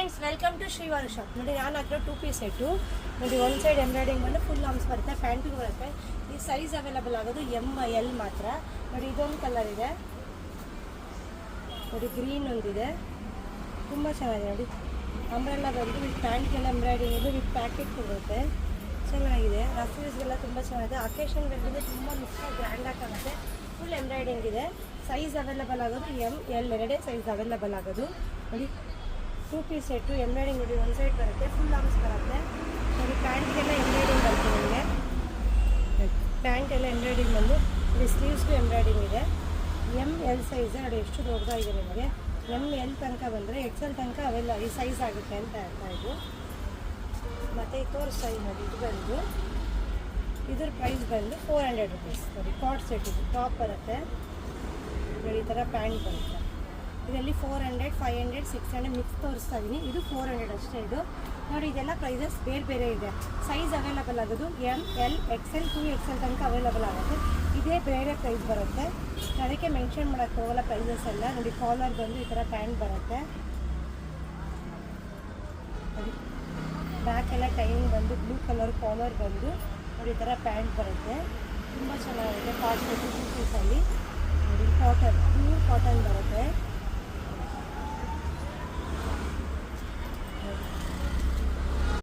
Friends welcome to Srivaru shop. ನೋಡಿ ನಾನು ಹಾಕಿರೋ 2 ಪೀಸ್ ಸೆಟ್ಟು. ನೋಡಿ ಒಂದು ಸೈಡ್ ಎಂಬ್ರಾಯ್ಡಿಂಗ್ ಬಂದು ಫುಲ್ ಆರ್ಮ್ಸ್ ಬರುತ್ತೆ, ಪ್ಯಾಂಟಿಗೆ ಬರುತ್ತೆ. ಈ ಸೈಜ್ ಅವೈಲೇಬಲ್ ಆಗೋದು ML ಮಾತ್ರ. ನೋಡಿ ಇದೊಂದು ಕಲರ್ ಇದೆ, ನೋಡಿ ಗ್ರೀನ್ ಒಂದಿದೆ, ತುಂಬ ಚೆನ್ನಾಗಿದೆ. ನೋಡಿ ಅಂಬ್ರೆಲ್ಲ ಬಂದು ವಿತ್ ಪ್ಯಾಂಟ್ಗೆಲ್ಲ ಎಂಬ್ರಾಯ್ಡಿಂಗ್ ಇದೆ, ವಿತ್ ಪ್ಯಾಕೆಟ್ ಕೊಡುತ್ತೆ, ಚೆನ್ನಾಗಿದೆ. ರಫ್ ಯೂಸ್ಗೆಲ್ಲ ತುಂಬ ಚೆನ್ನಾಗಿದೆ. ಅಕೇಶನ್ಗಳಿಗೆ ತುಂಬ ಗ್ರ್ಯಾಂಡಾಗಿ ಕಾಣುತ್ತೆ. ಫುಲ್ ಎಂಬ್ರಾಯ್ಡಿಂಗ್ ಇದೆ. ಸೈಜ್ ಅವೈಲೇಬಲ್ ಆಗೋದು ML, ಎರಡೇ ಸೈಜ್ ಅವೈಲೇಬಲ್ ಆಗೋದು. ನೋಡಿ 2 ಪೀಸ್ ಸೆಟ್ಟು ಎಂಬ್ರಾಯ್ಡಿಂಗ್ ನೋಡಿ ಒಂದು ಸೈಡ್ ಬರುತ್ತೆ, ಫುಲ್ ಆರ್ಮ್ಸ್ ಬರುತ್ತೆ. ನೋಡಿ ಪ್ಯಾಂಟ್ಗೆಲ್ಲ ಎಂಬ್ರಾಯ್ಡಿಂಗ್ ಬರುತ್ತೆ ನಿಮಗೆ. ಪ್ಯಾಂಟ್ ಎಲ್ಲ ಎಂಬ್ರಾಯ್ಡಿಂಗ್ ಬಂದು ನೋಡಿ ಸ್ಲೀವ್ಸ್ಗೂ ಎಂಬ್ರಾಯ್ಡಿಂಗ್ ಇದೆ. ML ಸೈಜ್ ನೋಡಿ ಎಷ್ಟು ದೊಡ್ಡದಾಗಿದೆ ನಿಮಗೆ. ML ತನಕ ಬಂದರೆ XL ತನಕ ಅವೆಲ್ಲ ಈ ಸೈಜ್ ಆಗುತ್ತೆ ಅಂತ ಹೇಳ್ತಾ ಇದು. ಮತ್ತು ಈ ತೋರಿಸ್ತಾ ಇದೆ ನೋಡಿ, ಇದು ಬಂದು ಇದ್ರ ಪ್ರೈಸ್ ಬಂದು 400 ರುಪೀಸ್. ನೋಡಿ ಕಾಟ್ ಸೆಟ್ ಇದು, ಟಾಪ್ ಬರುತ್ತೆ ನೋಡಿ, ಈ ಥರ ಪ್ಯಾಂಟ್ ಬರುತ್ತೆ. ಇದರಲ್ಲಿ 400, 500, 600 ಮಿಕ್ಸ್ ತೋರಿಸ್ತಾ ಇದ್ದೀನಿ. ಇದು 400 ಅಷ್ಟೇ. ಇದು ನೋಡಿ ಇದೆಲ್ಲ ಪ್ರೈಸಸ್ ಬೇರೆ ಬೇರೆ ಇದೆ. ಸೈಜ್ ಅವೈಲೇಬಲ್ ಆಗೋದು ML, XL, 2XL ತನಕ ಅವೈಲೇಬಲ್ ಆಗುತ್ತೆ. ಇದೇ ಬೇರೆ ಪ್ರೈಸ್ ಬರುತ್ತೆ, ಅದಕ್ಕೆ ಮೆನ್ಷನ್ ಮಾಡೋಕ್ಕೆ ಹೋಗಲ್ಲ ಪ್ರೈಸಸ್ ಎಲ್ಲ. ನೋಡಿ ಕಾಲರ್ ಬಂದು ಈ ಥರ ಪ್ಯಾಂಟ್ ಬರುತ್ತೆ. ನೋಡಿ ಬ್ಯಾಕ್ ಎಲ್ಲ ಟೈಮ್ ಬಂದು ಬ್ಲೂ ಕಲರ್ ಕಾಲರ್ ಬಂದು ನೋಡಿ ಈ ಥರ ಪ್ಯಾಂಟ್ ಬರುತ್ತೆ, ತುಂಬ ಚೆನ್ನಾಗಿದೆ. ಕಾಸ್ಟ್ 2 ಪೀಸಲ್ಲಿ